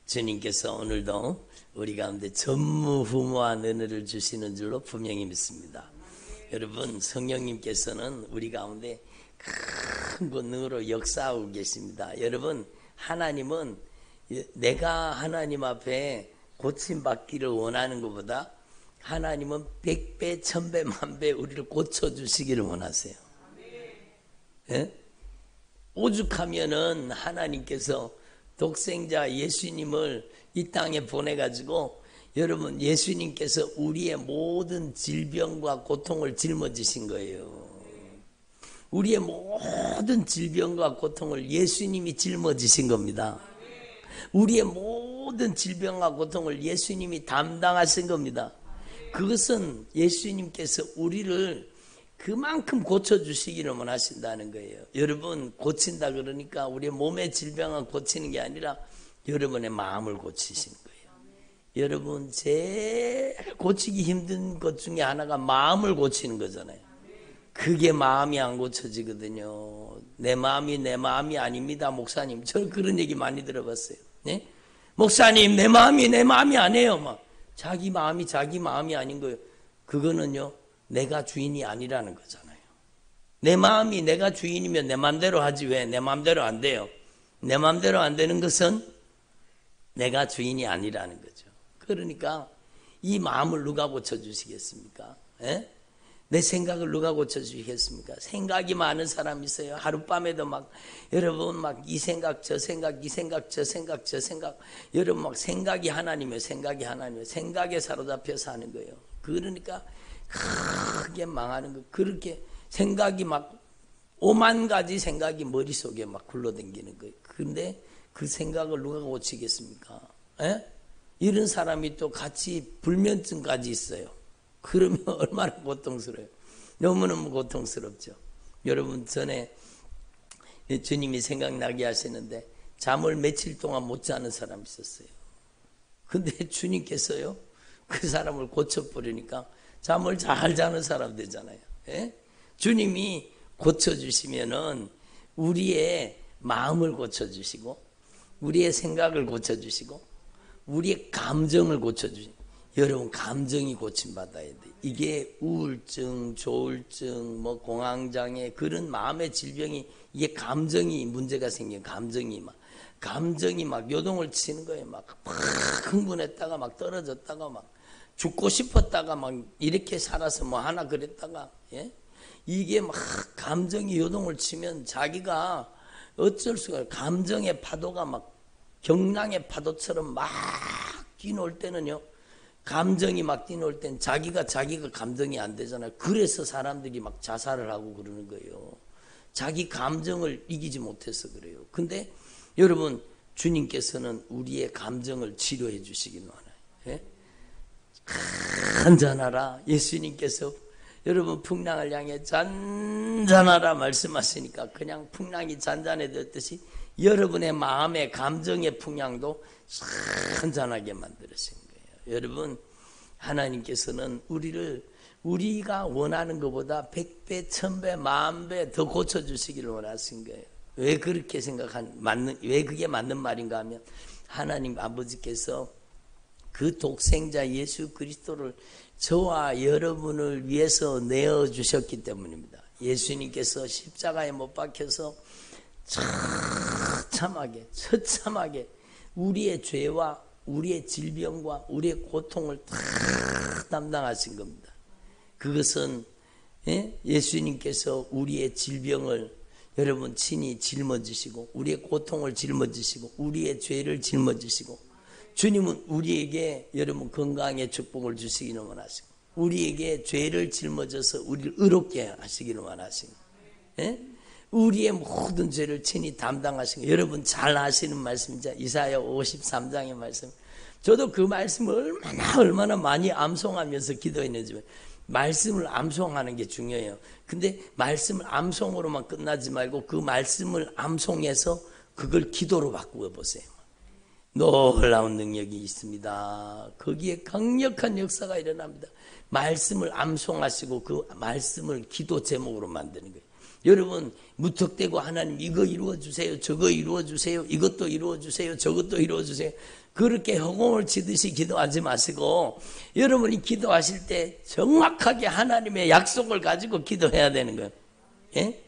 주님께서 오늘도 우리 가운데 전무후무한 은혜를 주시는 줄로 분명히 믿습니다. 여러분, 성령님께서는 우리 가운데 큰 권능으로 역사하고 계십니다. 여러분, 하나님은 내가 하나님 앞에 고침받기를 원하는 것보다 하나님은 100배, 1000배, 1000배 우리를 고쳐주시기를 원하세요. 예? 오죽하면은 하나님께서 독생자 예수님을 이 땅에 보내가지고, 여러분, 예수님께서 우리의 모든 질병과 고통을 짊어지신 거예요. 우리의 모든 질병과 고통을 예수님이 짊어지신 겁니다. 우리의 모든 질병과 고통을 예수님이 담당하신 겁니다. 그것은 예수님께서 우리를 그만큼 고쳐주시기를 원하신다는 거예요. 여러분, 고친다 그러니까 우리의 몸의 질병을 고치는 게 아니라 여러분의 마음을 고치시는 거예요. 여러분, 제일 고치기 힘든 것 중에 하나가 마음을 고치는 거잖아요. 그게 마음이 안 고쳐지거든요. 내 마음이 아닙니다, 목사님. 저는 그런 얘기 많이 들어봤어요. 네? 목사님, 내 마음이 아니에요. 막 자기 마음이 아닌 거예요. 그거는요, 내가 주인이 아니라는 거잖아요. 내 마음이 내가 주인이면 내 마음대로 하지 왜 내 마음대로 안 돼요? 내 마음대로 안 되는 것은 내가 주인이 아니라는 거죠. 그러니까 이 마음을 누가 고쳐주시겠습니까? 에? 내 생각을 누가 고쳐주시겠습니까? 생각이 많은 사람이 있어요. 하룻밤에도 막, 여러분, 막 이 생각, 저 생각, 이 생각, 저 생각, 저 생각. 여러분, 막 생각이 하나님이에요. 생각에 사로잡혀 사는 거예요. 그러니까 크게 망하는 거. 그렇게 생각이 막 5만 가지 생각이 머릿속에 막 굴러다니는 거예요. 근데 그 생각을 누가 고치겠습니까? 에? 이런 사람이 또 같이 불면증까지 있어요. 그러면 얼마나 고통스러워요. 너무너무 고통스럽죠. 여러분, 전에 주님이 생각나게 하시는데 잠을 며칠 동안 못 자는 사람이 있었어요. 근데 주님께서요, 그 사람을 고쳐버리니까 잠을 잘 자는 사람 되잖아요. 예? 주님이 고쳐주시면은 우리의 마음을 고쳐주시고, 우리의 생각을 고쳐주시고, 우리의 감정을 고쳐주시고. 여러분, 감정이 고침받아야 돼. 이게 우울증, 조울증, 뭐 공황장애, 그런 마음의 질병이, 이게 감정이 문제가 생긴, 감정이 막 요동을 치는 거예요. 막 흥분했다가 막 떨어졌다가 막 죽고 싶었다가 막 이렇게 살아서 뭐 하나 그랬다가, 예? 이게 막 감정이 요동을 치면 자기가 어쩔 수가 없어요. 감정의 파도가 막 경랑의 파도처럼 막 뛰놀 때는요, 감정이 막 뛰놀 땐 자기가 감정이 안 되잖아요. 그래서 사람들이 막 자살을 하고 그러는 거예요. 자기 감정을 이기지 못해서 그래요. 근데 여러분, 주님께서는 우리의 감정을 치료해 주시기 원해요. 예? 잔잔하라. 예수님께서 여러분, 풍랑을 향해 잔잔하라 말씀하시니까 그냥 풍랑이 잔잔해졌듯이 여러분의 마음의 감정의 풍랑도 잔잔하게 만들으신 거예요. 여러분, 하나님께서는 우리가 원하는 것보다 100배, 1000배, 10,000배 더 고쳐주시기를 원하신 거예요. 왜 그렇게 왜 그게 맞는 말인가 하면, 하나님 아버지께서 그 독생자 예수 그리스도를 저와 여러분을 위해서 내어주셨기 때문입니다. 예수님께서 십자가에 못 박혀서 처참하게 우리의 죄와 우리의 질병과 우리의 고통을 다 담당하신 겁니다. 그것은 예수님께서 우리의 질병을 여러분 친히 짊어지시고, 우리의 고통을 짊어지시고, 우리의 죄를 짊어지시고, 주님은 우리에게 여러분 건강의 축복을 주시기를 원하시고, 우리에게 죄를 짊어져서 우리를 의롭게 하시기를 원하시고, 우리의 모든 죄를 친히 담당하시고, 여러분 잘 아시는 말씀이죠. 이사야 53장의 말씀. 저도 그 말씀을 얼마나 많이 암송하면서 기도했는지. 말씀을 암송하는 게 중요해요. 근데 말씀을 암송으로만 끝나지 말고 그 말씀을 암송해서 그걸 기도로 바꾸어 보세요. 놀라운 능력이 있습니다. 거기에 강력한 역사가 일어납니다. 말씀을 암송하시고 그 말씀을 기도 제목으로 만드는 거예요. 여러분 무턱대고 하나님 이거 이루어주세요, 저거 이루어주세요, 이것도 이루어주세요, 저것도 이루어주세요, 그렇게 허공을 치듯이 기도하지 마시고 여러분이 기도하실 때 정확하게 하나님의 약속을 가지고 기도해야 되는 거예요. 예?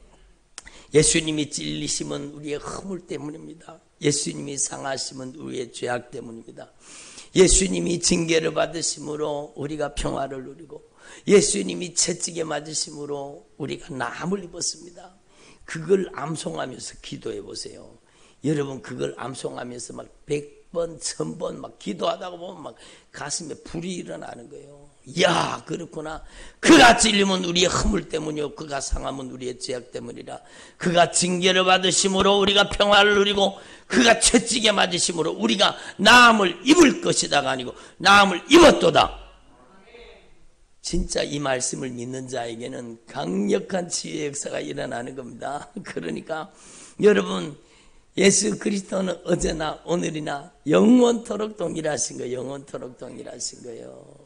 예수님이 찔리심은 우리의 허물 때문입니다. 예수님이 상하심은 우리의 죄악 때문입니다. 예수님이 징계를 받으심으로 우리가 평화를 누리고 예수님이 채찍에 맞으심으로 우리가 나음을 입었습니다. 그걸 암송하면서 기도해 보세요. 여러분 그걸 암송하면서 막 100번, 1000번 막 기도하다가 보면 막 가슴에 불이 일어나는 거예요. 야, 그렇구나. 그가 찔림은 우리의 허물 때문이요, 그가 상함은 우리의 죄악 때문이라. 그가 징계를 받으심으로 우리가 평화를 누리고 그가 채찍에 맞으심으로 우리가 나음을 입을 것이다가 아니고 나음을 입었도다. 진짜 이 말씀을 믿는 자에게는 강력한 치유의 역사가 일어나는 겁니다. 그러니까 여러분 예수 그리스도는 어제나 오늘이나 영원토록 동일하신 거예요. 영원토록 동일하신 거예요.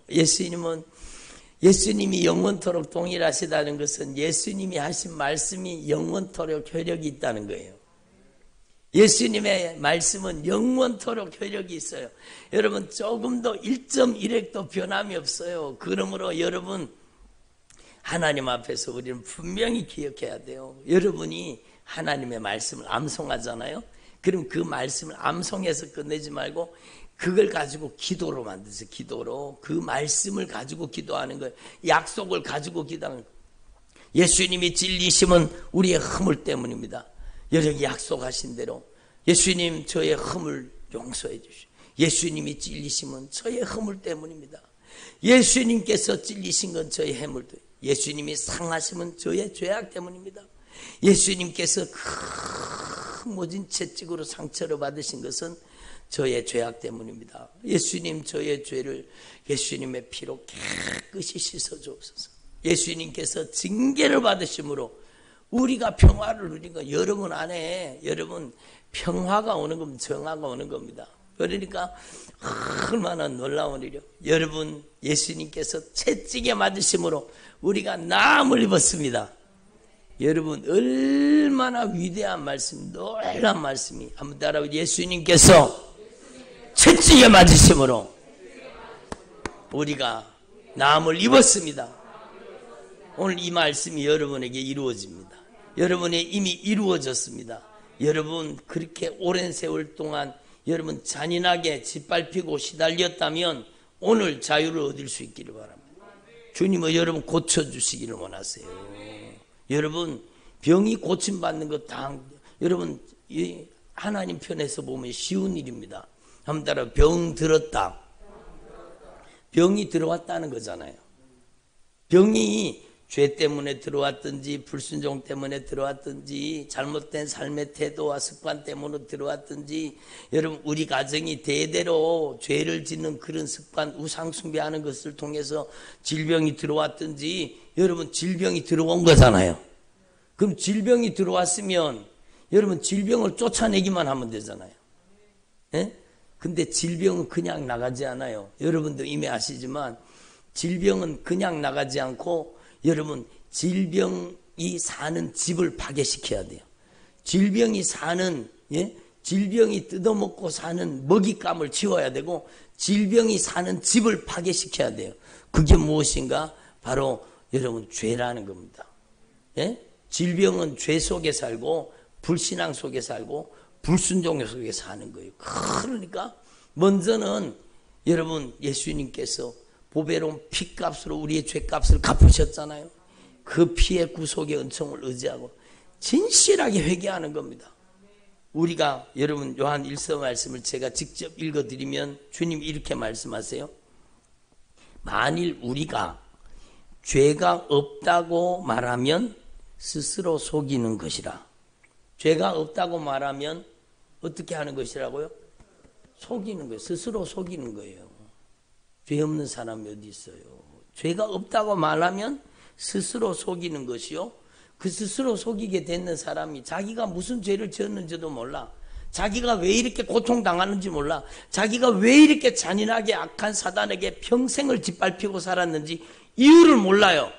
예수님이 영원토록 동일하시다는 것은 예수님이 하신 말씀이 영원토록 효력이 있다는 거예요. 예수님의 말씀은 영원토록 효력이 있어요. 여러분 조금도 1.1핵도 변함이 없어요. 그러므로 여러분 하나님 앞에서 우리는 분명히 기억해야 돼요. 여러분이 하나님의 말씀을 암송하잖아요. 그럼 그 말씀을 암송해서 끝내지 말고 그걸 가지고 기도로 만드세요. 기도로 그 말씀을 가지고 기도하는 거예요. 약속을 가지고 기도하는 거예요. 예수님이 찔리심은 우리의 허물 때문입니다. 여러분 약속하신 대로 예수님 저의 허물 용서해 주시오. 예수님이 찔리심은 저의 허물 때문입니다. 예수님께서 찔리신 건 저의 해물 때문입니다. 예수님이 상하심은 저의 죄악 때문입니다. 예수님께서 큰 모진 채찍으로 상처를 받으신 것은 저의 죄악 때문입니다. 예수님 저의 죄를 예수님의 피로 깨끗이 씻어주옵소서. 예수님께서 징계를 받으심으로 우리가 평화를 누린 거 여러분 안에 여러분 평화가 오는 겁니다. 정화가 오는 겁니다. 그러니까 얼마나 놀라운 일이요. 여러분 예수님께서 채찍에 맞으심으로 우리가 나음을 입었습니다. 여러분 얼마나 위대한 말씀, 놀라운 말씀이 한번 따라오세요. 예수님께서 채찍에 맞으심으로 우리가 나음을 입었습니다. 오늘 이 말씀이 여러분에게 이루어집니다. 여러분의 이미 이루어졌습니다. 여러분 그렇게 오랜 세월 동안 여러분 잔인하게 짓밟히고 시달렸다면 오늘 자유를 얻을 수 있기를 바랍니다. 주님은 여러분 고쳐주시기를 원하세요. 여러분 병이 고침받는 것 다 여러분 하나님 편에서 보면 쉬운 일입니다. 한번 따라 병 들었다. 병이 들어왔다는 거잖아요. 병이 죄 때문에 들어왔든지 불순종 때문에 들어왔든지 잘못된 삶의 태도와 습관 때문에 들어왔든지 여러분 우리 가정이 대대로 죄를 짓는 그런 습관 우상 숭배하는 것을 통해서 질병이 들어왔든지 여러분 질병이 들어온 거잖아요. 그럼 질병이 들어왔으면 여러분 질병을 쫓아내기만 하면 되잖아요. 예? 근데 질병은 그냥 나가지 않아요. 여러분도 이미 아시지만 질병은 그냥 나가지 않고 여러분 질병이 사는 집을 파괴시켜야 돼요. 질병이 사는 질병이 뜯어먹고 사는 먹잇감을 치워야 되고 질병이 사는 집을 파괴시켜야 돼요. 그게 무엇인가? 바로 여러분 죄라는 겁니다. 질병은 죄 속에 살고 불신앙 속에 살고 불순종 속에 사는 거예요. 그러니까 먼저는 여러분 예수님께서 보배로운 피값으로 우리의 죄값을 갚으셨잖아요. 그 피의 구속의 은총을 의지하고 진실하게 회개하는 겁니다. 우리가 여러분 요한 1서 말씀을 제가 직접 읽어드리면 주님이 이렇게 말씀하세요. 만일 우리가 죄가 없다고 말하면 스스로 속이는 것이라. 죄가 없다고 말하면 어떻게 하는 것이라고요? 속이는 거예요. 스스로 속이는 거예요. 죄 없는 사람이 어디 있어요? 죄가 없다고 말하면 스스로 속이는 것이요. 그 스스로 속이게 되는 사람이 자기가 무슨 죄를 지었는지도 몰라. 자기가 왜 이렇게 고통당하는지 몰라. 자기가 왜 이렇게 잔인하게 악한 사단에게 평생을 짓밟히고 살았는지 이유를 몰라요.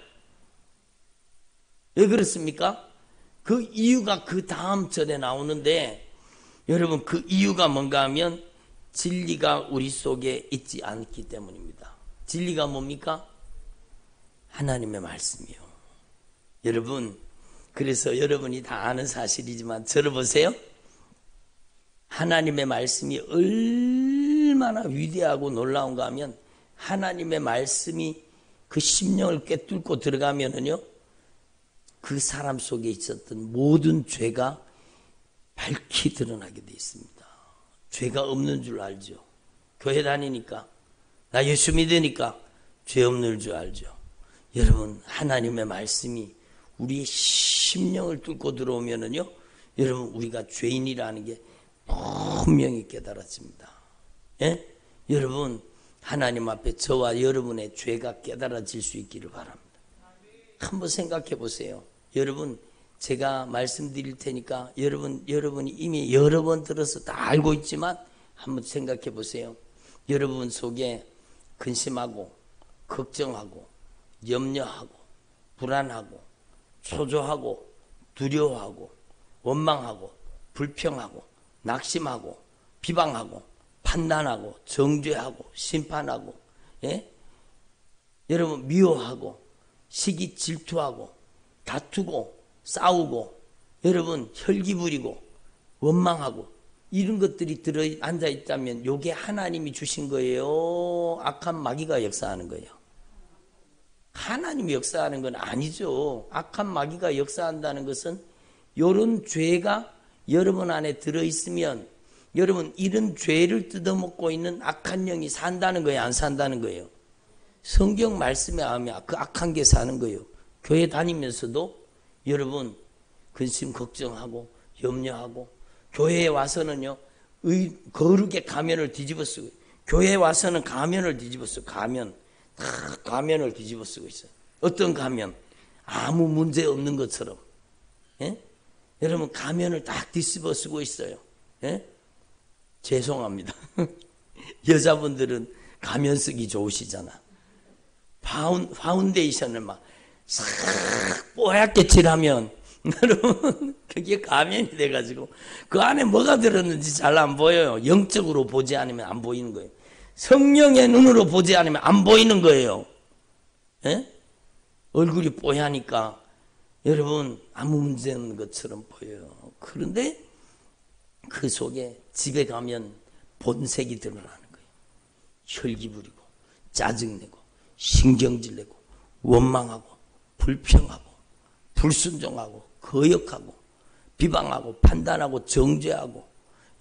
왜 그렇습니까? 그 이유가 그 다음 절에 나오는데, 여러분 그 이유가 뭔가 하면 진리가 우리 속에 있지 않기 때문입니다. 진리가 뭡니까? 하나님의 말씀이요. 여러분, 그래서 여러분이 다 아는 사실이지만 들어보세요. 하나님의 말씀이 얼마나 위대하고 놀라운가 하면, 하나님의 말씀이 그 심령을 꿰뚫고 들어가면은요, 그 사람 속에 있었던 모든 죄가 밝히 드러나게 돼 있습니다. 죄가 없는 줄 알죠. 교회 다니니까, 나 예수 믿으니까 죄 없는 줄 알죠. 여러분, 하나님의 말씀이 우리의 심령을 뚫고 들어오면은요, 여러분 우리가 죄인이라는 게 분명히 깨달아집니다. 예? 여러분, 하나님 앞에 저와 여러분의 죄가 깨달아질 수 있기를 바랍니다. 한번 생각해 보세요. 여러분, 제가 말씀드릴 테니까 여러분이 이미 여러 번 들어서 다 알고 있지만 한번 생각해 보세요. 여러분 속에 근심하고 걱정하고 염려하고 불안하고 초조하고 두려워하고 원망하고 불평하고 낙심하고 비방하고 판단하고 정죄하고 심판하고, 예? 여러분 미워하고 시기 질투하고 다투고 싸우고, 여러분 혈기 부리고 원망하고, 이런 것들이 들어 앉아 있다면 요게 하나님이 주신 거예요? 악한 마귀가 역사하는 거예요? 하나님이 역사하는 건 아니죠. 악한 마귀가 역사한다는 것은 요런 죄가 여러분 안에 들어있으면 여러분 이런 죄를 뜯어먹고 있는 악한 영이 산다는 거예요? 안 산다는 거예요? 성경 말씀에 하면 그 악한 게 사는 거예요. 교회 다니면서도 여러분 근심 걱정하고 염려하고, 교회에 와서는요 거룩의 가면을 뒤집어 쓰고, 교회에 와서는 가면을 뒤집어 쓰고, 가면을 뒤집어 쓰고 있어요. 어떤 가면? 아무 문제 없는 것처럼, 예? 여러분 가면을 딱 뒤집어 쓰고 있어요. 예? 죄송합니다. 여자분들은 가면 쓰기 좋으시잖아. 파운데이션을 막 싹 뽀얗게 칠하면 여러분 그게 가면이 돼가지고 그 안에 뭐가 들었는지 잘 안 보여요. 영적으로 보지 않으면 안 보이는 거예요. 성령의 눈으로 보지 않으면 안 보이는 거예요. 예? 얼굴이 뽀얗니까 여러분 아무 문제 없는 것처럼 보여요. 그런데 그 속에 집에 가면 본색이 드러나는 거예요. 혈기 부리고 짜증내고 신경질 내고 원망하고 불평하고 불순종하고 거역하고 비방하고 판단하고 정죄하고,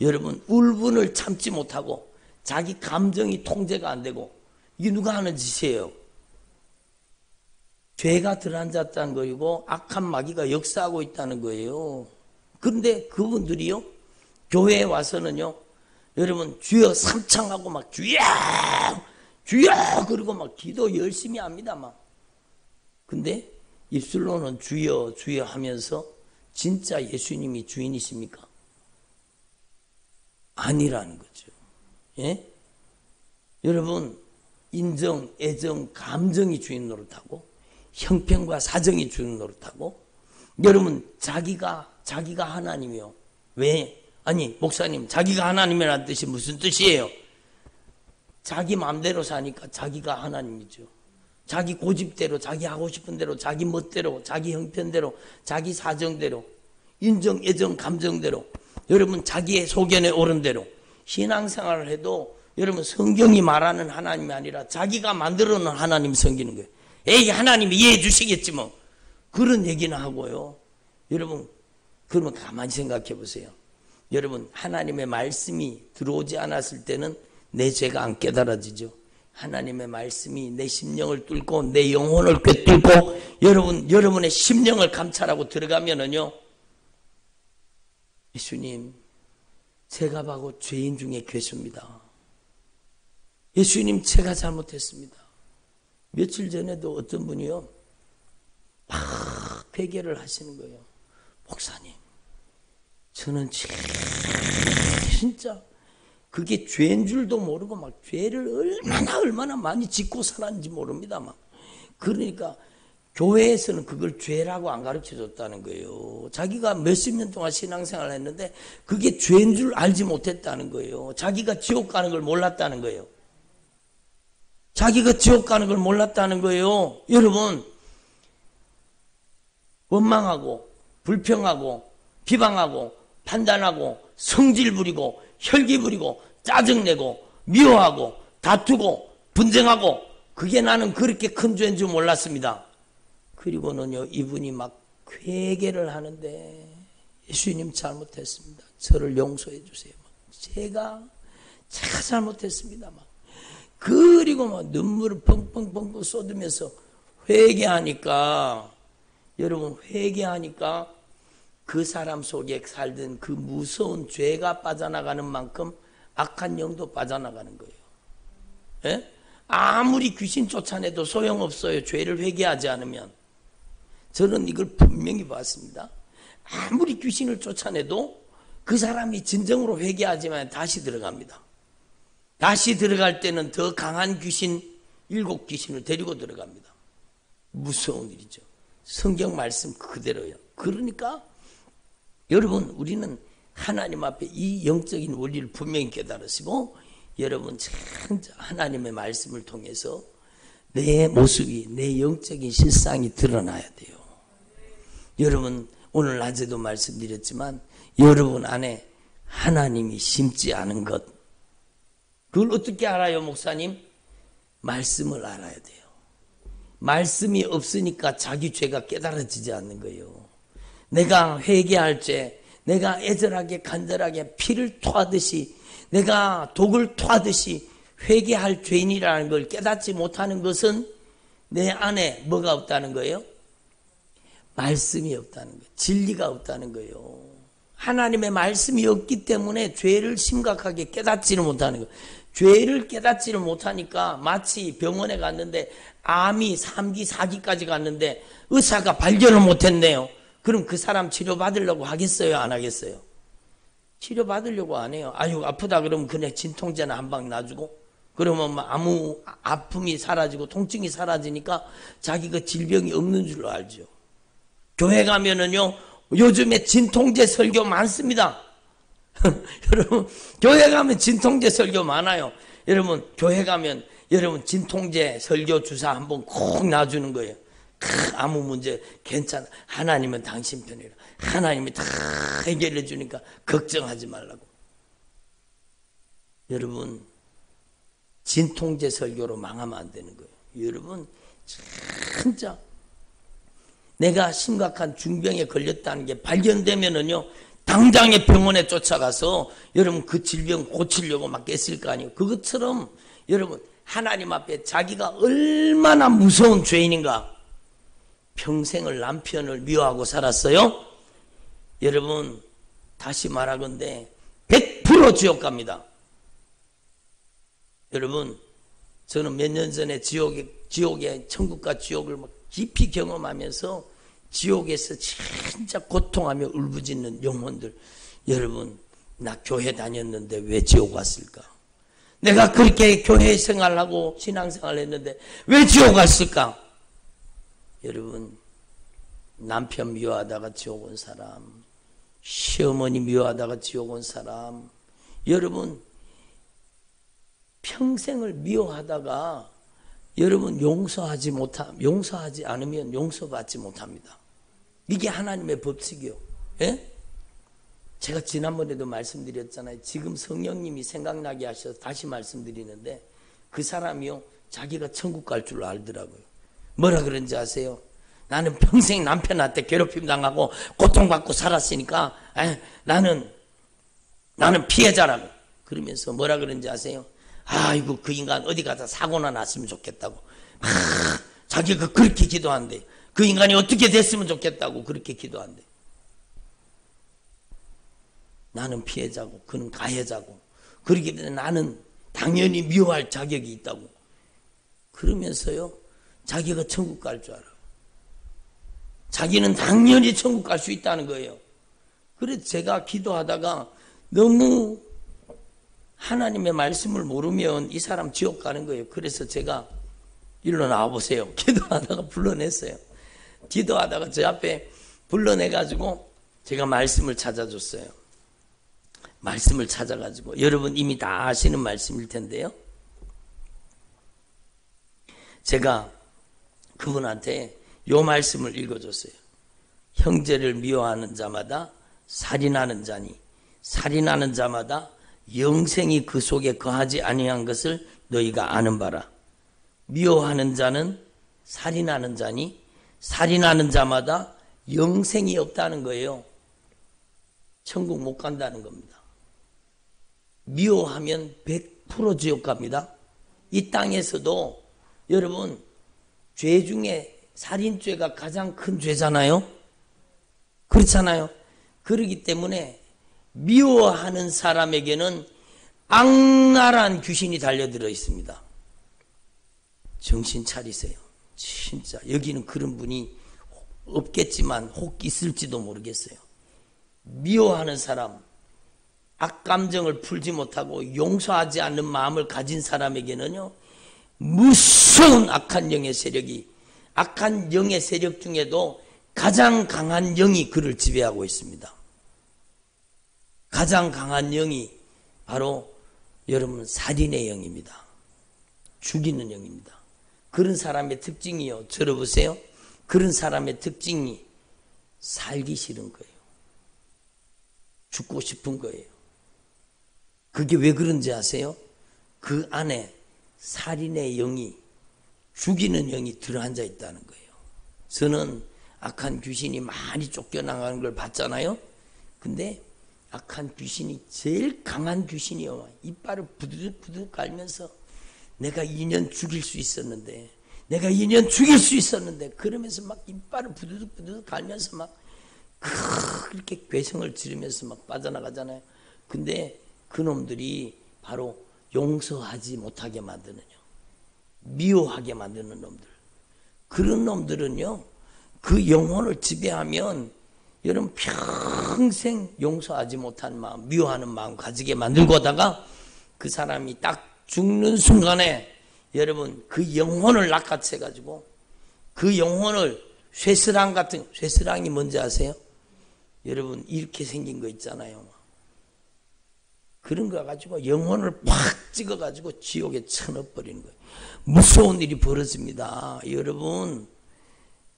여러분 울분을 참지 못하고 자기 감정이 통제가 안 되고, 이게 누가 하는 짓이에요? 죄가 들어앉았다는 거이고 악한 마귀가 역사하고 있다는 거예요. 그런데 그분들이요 교회에 와서는요 여러분 주여 삼창하고 막 주여 주여 그러고 막 기도 열심히 합니다 막. 근데 입술로는 주여 주여 하면서 진짜 예수님이 주인이십니까? 아니라는 거죠. 예? 여러분 인정, 애정, 감정이 주인 노릇하고 형편과 사정이 주인 노릇하고, 여러분 자기가 하나님이요. 왜? 아니 목사님 자기가 하나님이라는 뜻이 무슨 뜻이에요? 자기 마음대로 사니까 자기가 하나님이죠. 자기 고집대로, 자기 하고 싶은 대로, 자기 멋대로, 자기 형편대로, 자기 사정대로, 인정, 애정, 감정대로, 여러분 자기의 소견에 옳은 대로 신앙생활을 해도 여러분 성경이 말하는 하나님이 아니라 자기가 만들어 놓은 하나님 섬기는 거예요. 에이 하나님이 이해해 주시겠지 뭐, 그런 얘기나 하고요. 여러분 그러면 가만히 생각해 보세요. 여러분 하나님의 말씀이 들어오지 않았을 때는 내 죄가 안 깨달아지죠. 하나님의 말씀이 내 심령을 뚫고 내 영혼을 꿰뚫고 여러분의 심령을 감찰하고 들어가면은요, 예수님 제가 바로 죄인 중에 괴수입니다. 예수님 제가 잘못했습니다. 며칠 전에도 어떤 분이요 막 회개를 하시는 거예요. 목사님 저는 진짜 그게 죄인 줄도 모르고 막 죄를 얼마나 많이 짓고 살았는지 모릅니다 막. 그러니까 교회에서는 그걸 죄라고 안 가르쳐 줬다는 거예요. 자기가 몇십 년 동안 신앙생활을 했는데 그게 죄인 줄 알지 못했다는 거예요. 자기가 지옥 가는 걸 몰랐다는 거예요. 자기가 지옥 가는 걸 몰랐다는 거예요. 여러분, 원망하고 불평하고 비방하고 판단하고 성질 부리고 혈기 부리고 짜증내고 미워하고 다투고 분쟁하고, 그게 나는 그렇게 큰 죄인 줄 몰랐습니다. 그리고는요, 이분이 막 회개를 하는데, 예수님 잘못했습니다. 저를 용서해 주세요. 제가 잘못했습니다. 막. 그리고 막 눈물을 펑펑펑펑 쏟으면서 회개하니까, 여러분, 회개하니까 그 사람 속에 살던 그 무서운 죄가 빠져나가는 만큼 악한 영도 빠져나가는 거예요. 예? 아무리 귀신 쫓아내도 소용없어요. 죄를 회개하지 않으면. 저는 이걸 분명히 봤습니다. 아무리 귀신을 쫓아내도 그 사람이 진정으로 회개하지만 다시 들어갑니다. 다시 들어갈 때는 더 강한 귀신, 7귀신을 데리고 들어갑니다. 무서운 일이죠. 성경 말씀 그대로요. 그러니까 여러분, 우리는 하나님 앞에 이 영적인 원리를 분명히 깨달으시고, 여러분 진짜 하나님의 말씀을 통해서 내 모습이, 내 영적인 실상이 드러나야 돼요. 여러분, 오늘 낮에도 말씀드렸지만 여러분 안에 하나님이 심지 않은 것, 그걸 어떻게 알아요, 목사님? 말씀을 알아야 돼요. 말씀이 없으니까 자기 죄가 깨달아지지 않는 거예요. 내가 회개할 죄, 내가 애절하게 간절하게 피를 토하듯이, 내가 독을 토하듯이 회개할 죄인이라는 걸 깨닫지 못하는 것은 내 안에 뭐가 없다는 거예요? 말씀이 없다는 거예요. 진리가 없다는 거예요. 하나님의 말씀이 없기 때문에 죄를 심각하게 깨닫지를 못하는 거예요. 죄를 깨닫지를 못하니까 마치 병원에 갔는데 암이 3기, 4기까지 갔는데 의사가 발견을 못했네요. 그럼 그 사람 치료받으려고 하겠어요? 안 하겠어요? 치료받으려고 안 해요. 아유, 아프다 그러면 그냥 진통제나 한 방 놔주고, 그러면 아무 아픔이 사라지고 통증이 사라지니까 자기가 질병이 없는 줄로 알죠. 교회 가면은요, 요즘에 진통제 설교 많습니다. 여러분, 교회 가면 진통제 설교 많아요. 여러분, 교회 가면 여러분 진통제 설교 주사 한번 콕 놔주는 거예요. 아무 문제 괜찮아. 하나님은 당신 편이라. 하나님이 다 해결해 주니까 걱정하지 말라고. 여러분, 진통제 설교로 망하면 안 되는 거예요. 여러분, 진짜 내가 심각한 중병에 걸렸다는 게 발견되면은요, 당장에 병원에 쫓아가서 여러분 그 질병 고치려고 막 애쓸 거 아니에요. 그것처럼 여러분, 하나님 앞에 자기가 얼마나 무서운 죄인인가. 평생을 남편을 미워하고 살았어요. 여러분, 다시 말하건대 100% 지옥 갑니다. 여러분, 저는 몇 년 전에 지옥의 천국과 지옥을 막 깊이 경험하면서 지옥에서 진짜 고통하며 울부짖는 영혼들, 여러분, 나 교회 다녔는데 왜 지옥 왔을까? 내가 그렇게 교회 생활하고 신앙생활 했는데 왜 지옥 갔을까? 여러분, 남편 미워하다가 지옥 온 사람, 시어머니 미워하다가 지옥 온 사람, 여러분 평생을 미워하다가 여러분 용서하지 않으면 용서받지 못합니다. 이게 하나님의 법칙이요. 예? 제가 지난번에도 말씀드렸잖아요. 지금 성령님이 생각나게 하셔서 다시 말씀드리는데, 그 사람이요, 자기가 천국 갈 줄 알더라고요. 뭐라 그런지 아세요? 나는 평생 남편한테 괴롭힘 당하고 고통받고 살았으니까 나는 피해자라고. 그러면서 뭐라 그런지 아세요? 아이고, 그 인간 어디 가서 사고나 났으면 좋겠다고. 자기가 그렇게 기도한대. 그 인간이 어떻게 됐으면 좋겠다고 그렇게 기도한대. 나는 피해자고 그는 가해자고, 그렇기 때문에 나는 당연히 미워할 자격이 있다고. 그러면서요, 자기가 천국 갈 줄 알아. 자기는 당연히 천국 갈 수 있다는 거예요. 그래서 제가 기도하다가 너무 하나님의 말씀을 모르면 이 사람 지옥 가는 거예요. 그래서 제가 일로 나와보세요. 기도하다가 불러냈어요. 기도하다가 제 앞에 불러내가지고 제가 말씀을 찾아줬어요. 말씀을 찾아가지고 여러분 이미 다 아시는 말씀일 텐데요. 제가 그분한테 요 말씀을 읽어줬어요. 형제를 미워하는 자마다 살인하는 자니 살인하는 자마다 영생이 그 속에 거하지 아니한 것을 너희가 아는 바라. 미워하는 자는 살인하는 자니 살인하는 자마다 영생이 없다는 거예요. 천국 못 간다는 겁니다. 미워하면 100% 지옥 갑니다. 이 땅에서도 여러분 죄 중에 살인죄가 가장 큰 죄잖아요. 그렇잖아요. 그렇기 때문에 미워하는 사람에게는 악랄한 귀신이 달려들어 있습니다. 정신 차리세요. 진짜 여기는 그런 분이 없겠지만 혹 있을지도 모르겠어요. 미워하는 사람, 악감정을 풀지 못하고 용서하지 않는 마음을 가진 사람에게는요, 무서운 악한 영의 세력이, 악한 영의 세력 중에도 가장 강한 영이 그를 지배하고 있습니다. 가장 강한 영이 바로 여러분 살인의 영입니다. 죽이는 영입니다. 그런 사람의 특징이요. 들어보세요. 그런 사람의 특징이 살기 싫은 거예요. 죽고 싶은 거예요. 그게 왜 그런지 아세요? 그 안에 살인의 영이, 죽이는 영이 들어앉아 있다는 거예요. 저는 악한 귀신이 많이 쫓겨나가는 걸 봤잖아요. 근데 악한 귀신이 제일 강한 귀신이요. 이빨을 부드득부드득 갈면서 내가 2년 죽일 수 있었는데, 내가 2년 죽일 수 있었는데, 그러면서 막 이빨을 부드득부드득 갈면서 막 그렇게 괴성을 지르면서 막 빠져나가잖아요. 근데 그놈들이 바로 용서하지 못하게 만드는 영, 미워하게 만드는 놈들. 그런 놈들은요, 그 영혼을 지배하면 여러분 평생 용서하지 못한 마음, 미워하는 마음 가지게 만들고 하다가 그 사람이 딱 죽는 순간에 여러분 그 영혼을 낚아채 가지고 그 영혼을 쇠스랑 같은, 쇠스랑이 뭔지 아세요? 여러분 이렇게 생긴 거 있잖아요. 그런 거 가지고 영혼을 팍 찍어 가지고 지옥에 쳐넣어버리는 거예요. 무서운 일이 벌어집니다. 여러분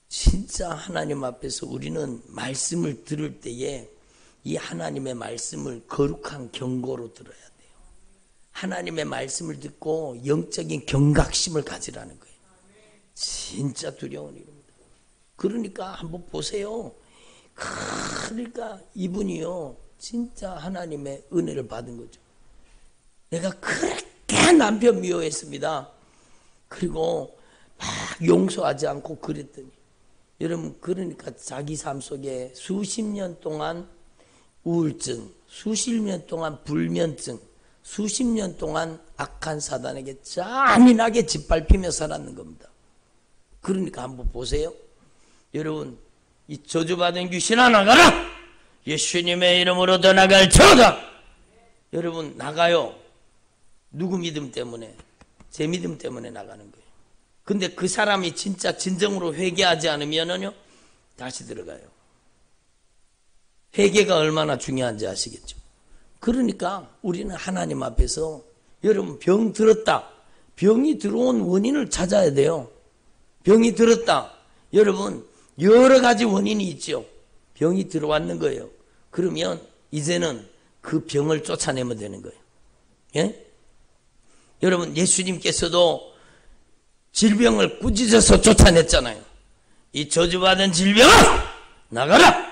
진짜 하나님 앞에서 우리는 말씀을 들을 때에 이 하나님의 말씀을 거룩한 경고로 들어야 돼요. 하나님의 말씀을 듣고 영적인 경각심을 가지라는 거예요. 진짜 두려운 일입니다. 그러니까 한번 보세요. 그러니까 이분이요, 진짜 하나님의 은혜를 받은 거죠. 내가 그렇게 남편 미워했습니다. 그리고 막 용서하지 않고 그랬더니, 여러분 그러니까 자기 삶 속에 수십 년 동안 우울증, 수십 년 동안 불면증, 수십 년 동안 악한 사단에게 잔인하게 짓밟히며 살았는 겁니다. 그러니까 한번 보세요. 여러분 이 저주받은 귀신아 나가라! 예수님의 이름으로 떠나갈지어다! 여러분 나가요. 누구 믿음 때문에? 제 믿음 때문에 나가는 거예요. 근데 그 사람이 진짜 진정으로 회개하지 않으면요 다시 들어가요. 회개가 얼마나 중요한지 아시겠죠? 그러니까 우리는 하나님 앞에서 여러분 병 들었다. 병이 들어온 원인을 찾아야 돼요. 병이 들었다. 여러분 여러 가지 원인이 있죠. 병이 들어왔는 거예요. 그러면 이제는 그 병을 쫓아내면 되는 거예요. 예? 여러분 예수님께서도 질병을 꾸짖어서 쫓아냈잖아요. 이 저주받은 질병아 나가라!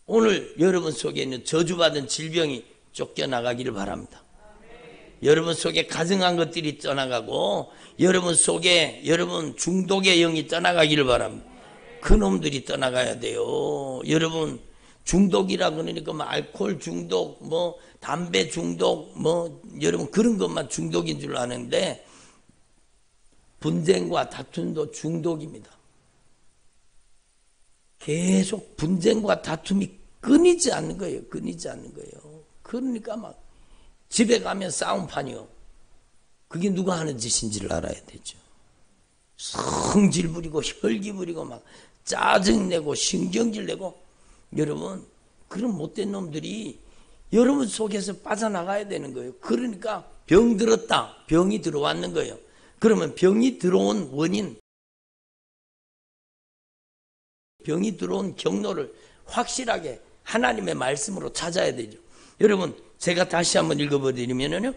오늘 여러분 속에 있는 저주받은 질병이 쫓겨나가기를 바랍니다. 여러분 속에 가증한 것들이 떠나가고 여러분 속에 여러분 중독의 영이 떠나가기를 바랍니다. 그놈들이 떠나가야 돼요. 여러분 중독이라 그러니까 뭐 알코올 중독, 뭐 담배 중독, 뭐 여러분 그런 것만 중독인 줄 아는데 분쟁과 다툼도 중독입니다. 계속 분쟁과 다툼이 끊이지 않는 거예요. 끊이지 않는 거예요. 그러니까 막 집에 가면 싸움판이요. 그게 누가 하는 짓인지를 알아야 되죠. 성질 부리고 혈기 부리고 막 짜증내고 신경질내고, 여러분 그런 못된 놈들이 여러분 속에서 빠져나가야 되는 거예요. 그러니까 병 들었다, 병이 들어왔는 거예요. 그러면 병이 들어온 원인, 병이 들어온 경로를 확실하게 하나님의 말씀으로 찾아야 되죠. 여러분 제가 다시 한번 읽어버리면요,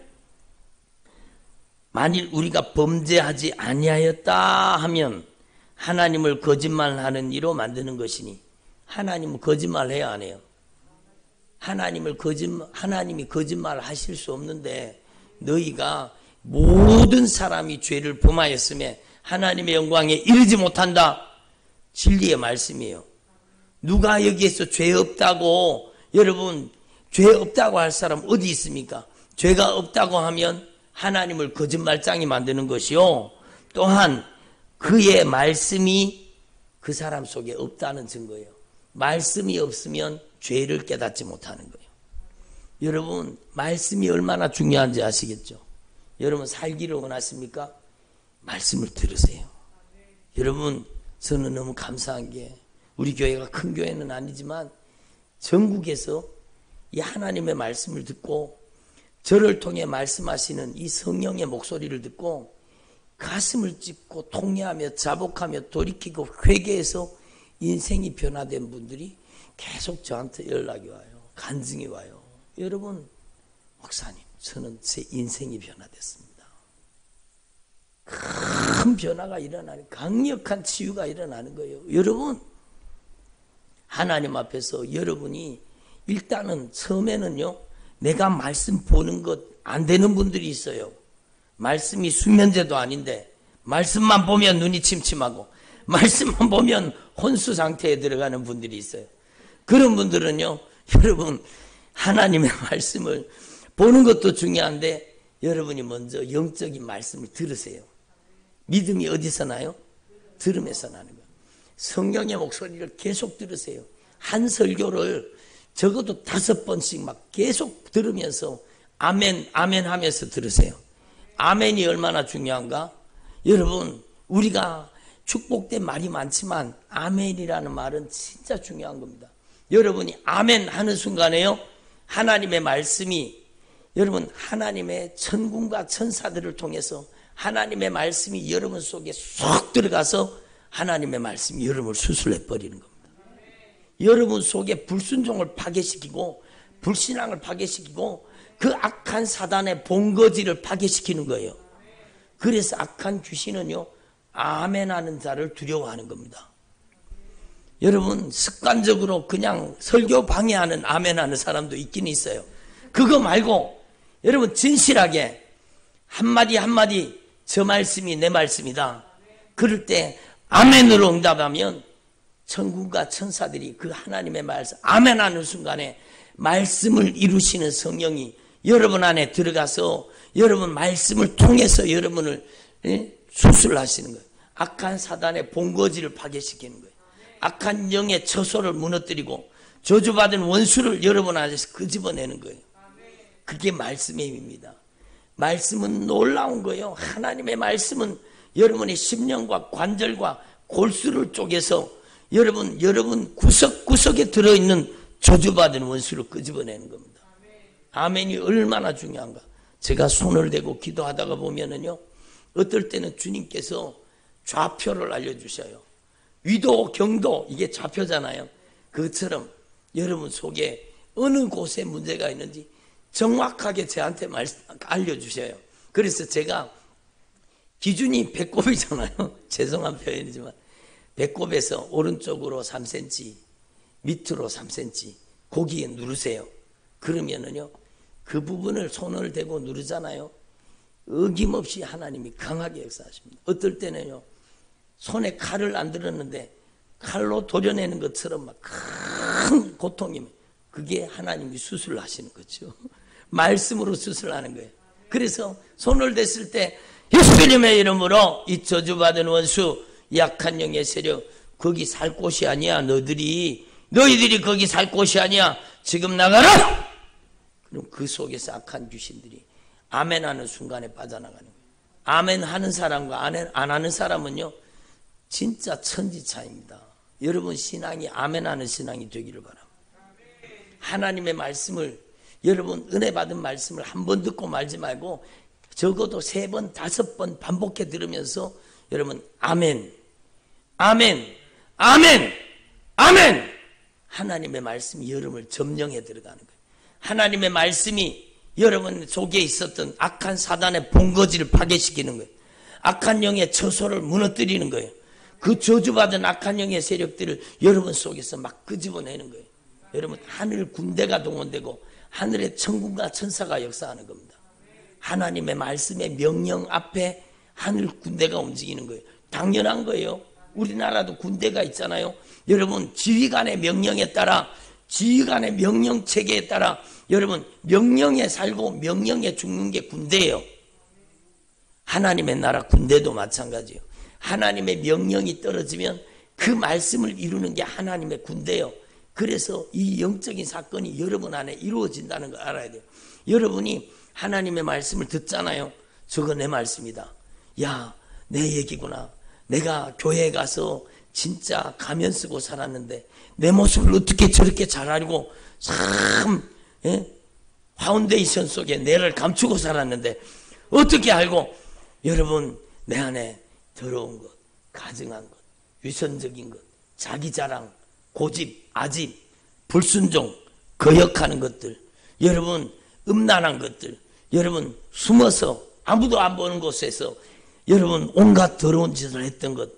만일 우리가 범죄하지 아니하였다 하면 하나님을 거짓말하는 이로 만드는 것이니, 하나님은 거짓말해야 안 해요? 하나님이 거짓말하실 수 없는데, 너희가 모든 사람이 죄를 범하였음에 하나님의 영광에 이르지 못한다. 진리의 말씀이에요. 누가 여기에서 죄 없다고, 여러분 죄 없다고 할 사람 어디 있습니까? 죄가 없다고 하면 하나님을 거짓말장이 만드는 것이요, 또한 그의 말씀이 그 사람 속에 없다는 증거예요. 말씀이 없으면 죄를 깨닫지 못하는 거예요. 여러분 말씀이 얼마나 중요한지 아시겠죠? 여러분 살기를 원하십니까? 말씀을 들으세요. 여러분 저는 너무 감사한 게, 우리 교회가 큰 교회는 아니지만 전국에서 이 하나님의 말씀을 듣고 저를 통해 말씀하시는 이 성령의 목소리를 듣고 가슴을 찢고 통회하며 자복하며 돌이키고 회개해서 인생이 변화된 분들이 계속 저한테 연락이 와요. 간증이 와요. 여러분, 목사님, 저는 제 인생이 변화됐습니다. 큰 변화가 일어나는, 강력한 치유가 일어나는 거예요. 여러분, 하나님 앞에서 여러분이 일단은 처음에는요, 내가 말씀 보는 것 안 되는 분들이 있어요. 말씀이 수면제도 아닌데 말씀만 보면 눈이 침침하고 말씀만 보면 혼수 상태에 들어가는 분들이 있어요. 그런 분들은요, 여러분 하나님의 말씀을 보는 것도 중요한데 여러분이 먼저 영적인 말씀을 들으세요. 믿음이 어디서 나요? 들음에서 나는 거예요. 성령의 목소리를 계속 들으세요. 한 설교를 적어도 5번씩 막 계속 들으면서 아멘 아멘 하면서 들으세요. 아멘이 얼마나 중요한가? 여러분 우리가 축복된 말이 많지만 아멘이라는 말은 진짜 중요한 겁니다. 여러분이 아멘 하는 순간에요, 하나님의 말씀이, 여러분 하나님의 천군과 천사들을 통해서 하나님의 말씀이 여러분 속에 쏙 들어가서 하나님의 말씀이 여러분을 수술해 버리는 겁니다. 여러분 속에 불순종을 파괴시키고 불신앙을 파괴시키고 그 악한 사단의 본거지를 파괴시키는 거예요. 그래서 악한 귀신은요, 아멘하는 자를 두려워하는 겁니다. 여러분 습관적으로 그냥 설교 방해하는 아멘하는 사람도 있긴 있어요. 그거 말고 여러분 진실하게 한마디 한마디 저 말씀이 내 말씀이다, 그럴 때 아멘으로 응답하면 천군과 천사들이 그 하나님의 말씀 아멘하는 순간에 말씀을 이루시는 성령이 여러분 안에 들어가서 여러분 말씀을 통해서 여러분을 수술하시는 거예요. 악한 사단의 본거지를 파괴시키는 거예요. 악한 영의 처소를 무너뜨리고 저주받은 원수를 여러분 안에서 끄집어내는 거예요. 그게 말씀의 힘입니다. 말씀은 놀라운 거예요. 하나님의 말씀은 여러분의 심령과 관절과 골수를 쪼개서 여러분 구석구석에 들어있는 저주받은 원수를 끄집어내는 겁니다. 아멘이 얼마나 중요한가. 제가 손을 대고 기도하다가 보면은요, 어떨 때는 주님께서 좌표를 알려주셔요. 위도, 경도, 이게 좌표잖아요. 그것처럼 여러분 속에 어느 곳에 문제가 있는지 정확하게 저한테 알려주셔요. 그래서 제가 기준이 배꼽이잖아요. 죄송한 표현이지만 배꼽에서 오른쪽으로 3cm, 밑으로 3cm 거기에 누르세요. 그러면은요, 그 부분을 손을 대고 누르잖아요. 어김없이 하나님이 강하게 역사하십니다. 어떨 때는요, 손에 칼을 안 들었는데 칼로 도려내는 것처럼 막 큰 고통이면 그게 하나님이 수술을 하시는 거죠. 말씀으로 수술하는 거예요. 그래서 손을 댔을 때 예수님의 이름으로 이 저주받은 원수, 약한 영의 세력, 거기 살 곳이 아니야. 너희들이 거기 살 곳이 아니야. 지금 나가라! 그럼 그 속에서 악한 귀신들이 아멘 하는 순간에 빠져나가는 거예요. 아멘 하는 사람과 안 하는 사람은요, 진짜 천지 차이입니다. 여러분 신앙이 아멘하는 신앙이 되기를 바랍니다. 하나님의 말씀을 여러분 은혜 받은 말씀을 한 번 듣고 말지 말고 적어도 3번, 5번 반복해 들으면서 여러분 아멘, 아멘, 아멘, 아멘. 하나님의 말씀이 여러분을 점령해 들어가는 거예요. 하나님의 말씀이 여러분 속에 있었던 악한 사단의 본거지를 파괴시키는 거예요. 악한 영의 처소를 무너뜨리는 거예요. 그 저주받은 악한 영의 세력들을 여러분 속에서 막 끄집어내는 거예요. 여러분 하늘 군대가 동원되고 하늘의 천군과 천사가 역사하는 겁니다. 하나님의 말씀의 명령 앞에 하늘 군대가 움직이는 거예요. 당연한 거예요. 우리나라도 군대가 있잖아요. 여러분 지휘관의 명령에 따라 지휘관의 명령 체계에 따라 여러분 명령에 살고 명령에 죽는 게 군대예요. 하나님의 나라 군대도 마찬가지예요. 하나님의 명령이 떨어지면 그 말씀을 이루는 게 하나님의 군대예요. 그래서 이 영적인 사건이 여러분 안에 이루어진다는 걸 알아야 돼요. 여러분이 하나님의 말씀을 듣잖아요. 저거 내 말씀이다. 야, 내 얘기구나. 내가 교회에 가서 진짜 가면 쓰고 살았는데 내 모습을 어떻게 저렇게 잘 알고 참 파운데이션 속에 내를 감추고 살았는데 어떻게 알고 여러분 내 안에 더러운 것, 가증한 것, 위선적인 것, 자기 자랑, 고집, 아집, 불순종, 거역하는 것들, 여러분 음란한 것들, 여러분 숨어서 아무도 안 보는 곳에서 여러분 온갖 더러운 짓을 했던 것,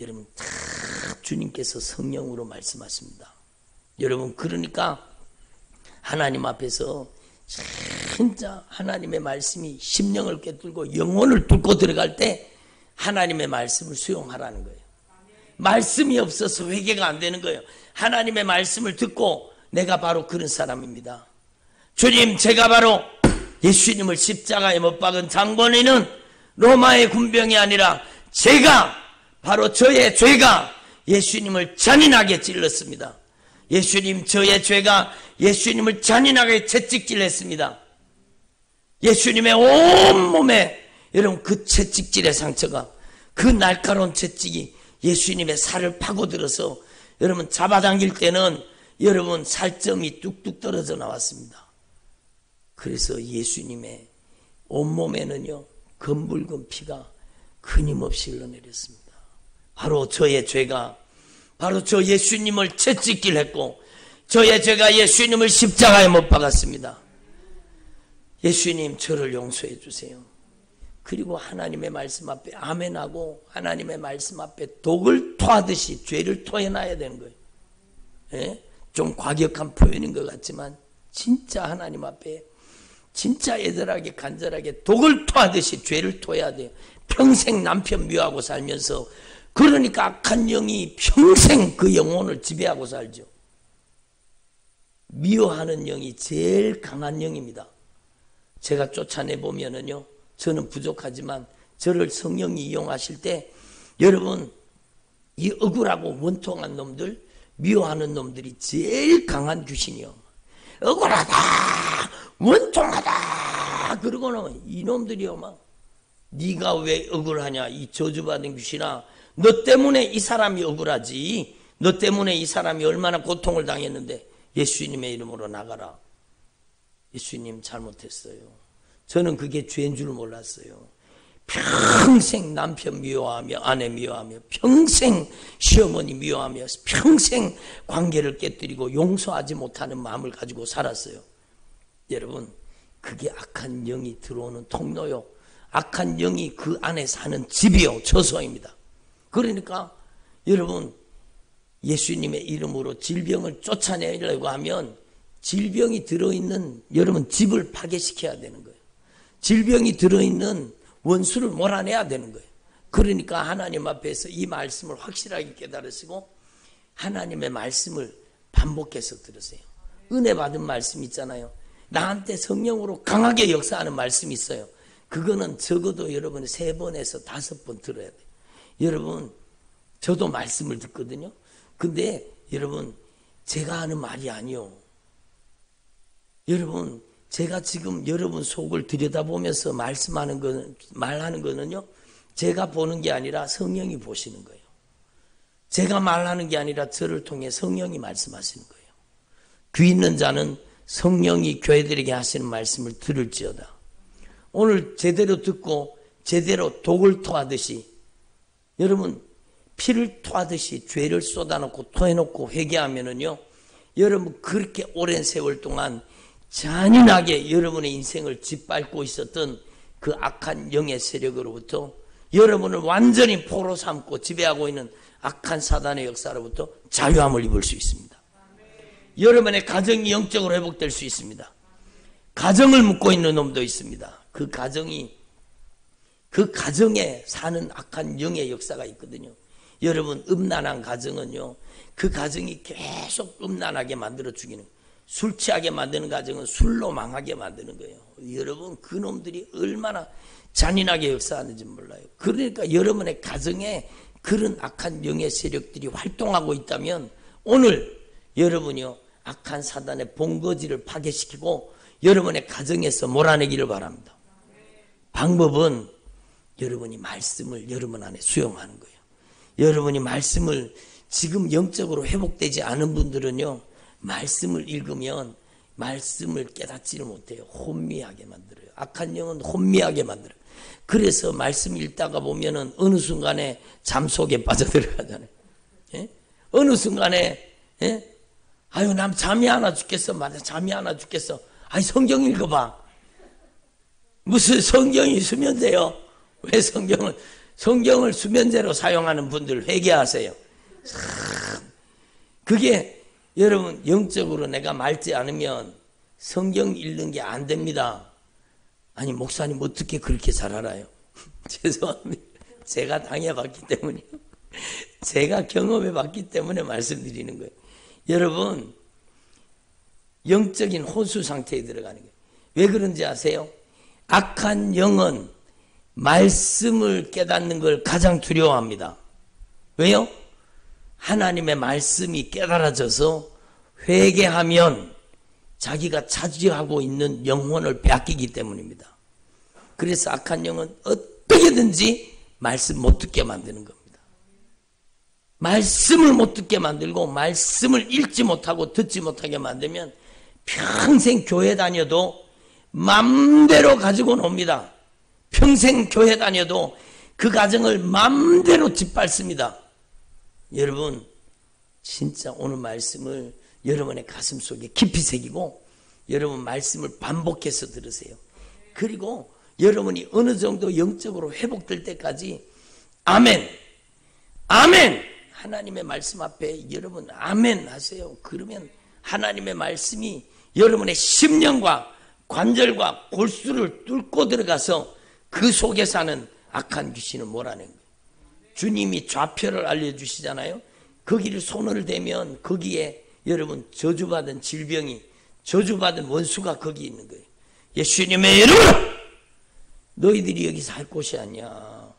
여러분 다 주님께서 성령으로 말씀하십니다. 여러분 그러니까 하나님 앞에서 진짜 하나님의 말씀이 심령을 꿰뚫고 영혼을 뚫고 들어갈 때 하나님의 말씀을 수용하라는 거예요. 말씀이 없어서 회개가 안 되는 거예요. 하나님의 말씀을 듣고 내가 바로 그런 사람입니다. 주님, 제가 바로 예수님을 십자가에 못 박은 장본인은 로마의 군병이 아니라 제가 바로 저의 죄가 예수님을 잔인하게 찔렀습니다. 예수님, 저의 죄가 예수님을 잔인하게 채찍질했습니다. 예수님의 온몸에 여러분 그 채찍질의 상처가 그 날카로운 채찍이 예수님의 살을 파고들어서 여러분 잡아당길 때는 여러분 살점이 뚝뚝 떨어져 나왔습니다. 그래서 예수님의 온몸에는요 검붉은 피가 끊임없이 흘러내렸습니다. 바로 저의 죄가 바로 저 예수님을 채찍질했고 저의 죄가 예수님을 십자가에 못 박았습니다. 예수님 저를 용서해 주세요. 그리고 하나님의 말씀 앞에 아멘하고 하나님의 말씀 앞에 독을 토하듯이 죄를 토해놔야 되는 거예요. 예? 좀 과격한 표현인 것 같지만 진짜 하나님 앞에 진짜 애절하게 간절하게 독을 토하듯이 죄를 토해야 돼요. 평생 남편 미워하고 살면서 그러니까 악한 영이 평생 그 영혼을 지배하고 살죠. 미워하는 영이 제일 강한 영입니다. 제가 쫓아내보면은요 저는 부족하지만 저를 성령이 이용하실 때 여러분 이 억울하고 원통한 놈들 미워하는 놈들이 제일 강한 귀신이요. 억울하다 원통하다 그러고는 이놈들이요 막 네가 왜 억울하냐 이 저주받은 귀신아 너 때문에 이 사람이 억울하지 너 때문에 이 사람이 얼마나 고통을 당했는데 예수님의 이름으로 나가라. 예수님 잘못했어요. 저는 그게 죄인 줄 몰랐어요. 평생 남편 미워하며 아내 미워하며 평생 시어머니 미워하며 평생 관계를 깨뜨리고 용서하지 못하는 마음을 가지고 살았어요. 여러분 그게 악한 영이 들어오는 통로요. 악한 영이 그 안에 사는 집이요. 처소입니다. 그러니까 여러분 예수님의 이름으로 질병을 쫓아내려고 하면 질병이 들어있는 여러분 집을 파괴시켜야 되는 거예요. 질병이 들어있는 원수를 몰아내야 되는 거예요. 그러니까 하나님 앞에서 이 말씀을 확실하게 깨달으시고 하나님의 말씀을 반복해서 들으세요. 은혜 받은 말씀 있잖아요. 나한테 성령으로 강하게 역사하는 말씀이 있어요. 그거는 적어도 여러분 3번에서 5번 들어야 돼요. 여러분 저도 말씀을 듣거든요. 근데 여러분 제가 하는 말이 아니요. 여러분 제가 지금 여러분 속을 들여다보면서 말하는 거는요. 제가 보는 게 아니라 성령이 보시는 거예요. 제가 말하는 게 아니라 저를 통해 성령이 말씀하시는 거예요. 귀 있는 자는 성령이 교회들에게 하시는 말씀을 들을지어다. 오늘 제대로 듣고 제대로 독을 토하듯이, 여러분 피를 토하듯이 죄를 쏟아놓고 토해놓고 회개하면은요, 여러분 그렇게 오랜 세월 동안 잔인하게 여러분의 인생을 짓밟고 있었던 그 악한 영의 세력으로부터, 여러분을 완전히 포로 삼고 지배하고 있는 악한 사단의 역사로부터 자유함을 입을 수 있습니다. 여러분의 가정이 영적으로 회복될 수 있습니다. 가정을 묶고 있는 놈도 있습니다. 그 가정에 사는 악한 영의 역사가 있거든요. 여러분 음란한 가정은요, 그 가정이 계속 음란하게 만들어 죽이는 거예요. 술 취하게 만드는 가정은 술로 망하게 만드는 거예요. 여러분 그 놈들이 얼마나 잔인하게 역사하는지 몰라요. 그러니까 여러분의 가정에 그런 악한 영의 세력들이 활동하고 있다면 오늘 여러분이요, 악한 사단의 본거지를 파괴시키고 여러분의 가정에서 몰아내기를 바랍니다. 방법은 여러분이 말씀을 여러분 안에 수용하는 거예요. 여러분이 말씀을, 지금 영적으로 회복되지 않은 분들은요, 말씀을 읽으면 말씀을 깨닫지를 못해요. 혼미하게 만들어요. 악한 영은 혼미하게 만들어요. 그래서 말씀 읽다가 보면은 어느 순간에 잠 속에 빠져들어가잖아요. 예? 어느 순간에, 예? 아유, 난 잠이 안 와 죽겠어. 맞아, 잠이 안 와 죽겠어. 아니, 성경 읽어봐. 무슨 성경이 수면제요? 왜 성경을 수면제로 사용하는 분들 회개하세요. 그게 여러분 영적으로 내가 맑지 않으면 성경 읽는 게 안 됩니다. 아니, 목사님 어떻게 그렇게 잘 알아요? 죄송합니다. 제가 당해봤기 때문에, 제가 경험해봤기 때문에 말씀드리는 거예요. 여러분 영적인 혼수 상태에 들어가는 거예요. 왜 그런지 아세요? 악한 영은 말씀을 깨닫는 걸 가장 두려워합니다. 왜요? 하나님의 말씀이 깨달아져서 회개하면 자기가 차지하고 있는 영혼을 빼앗기기 때문입니다. 그래서 악한 영은 어떻게든지 말씀 못 듣게 만드는 겁니다. 말씀을 못 듣게 만들고 말씀을 읽지 못하고 듣지 못하게 만들면 평생 교회 다녀도 맘대로 가지고 놉니다. 평생 교회 다녀도 그 가정을 맘대로 짓밟습니다. 여러분 진짜 오늘 말씀을 여러분의 가슴 속에 깊이 새기고 여러분 말씀을 반복해서 들으세요. 그리고 여러분이 어느 정도 영적으로 회복될 때까지 아멘, 아멘, 하나님의 말씀 앞에 여러분 아멘 하세요. 그러면 하나님의 말씀이 여러분의 심령과 관절과 골수를 뚫고 들어가서 그 속에 사는 악한 귀신을 몰아낸 거예요. 주님이 좌표를 알려주시잖아요. 거기를 손을 대면 거기에 여러분 저주받은 질병이, 저주받은 원수가 거기 있는 거예요. 예수님의 이름으로 너희들이 여기 살 곳이 아니야.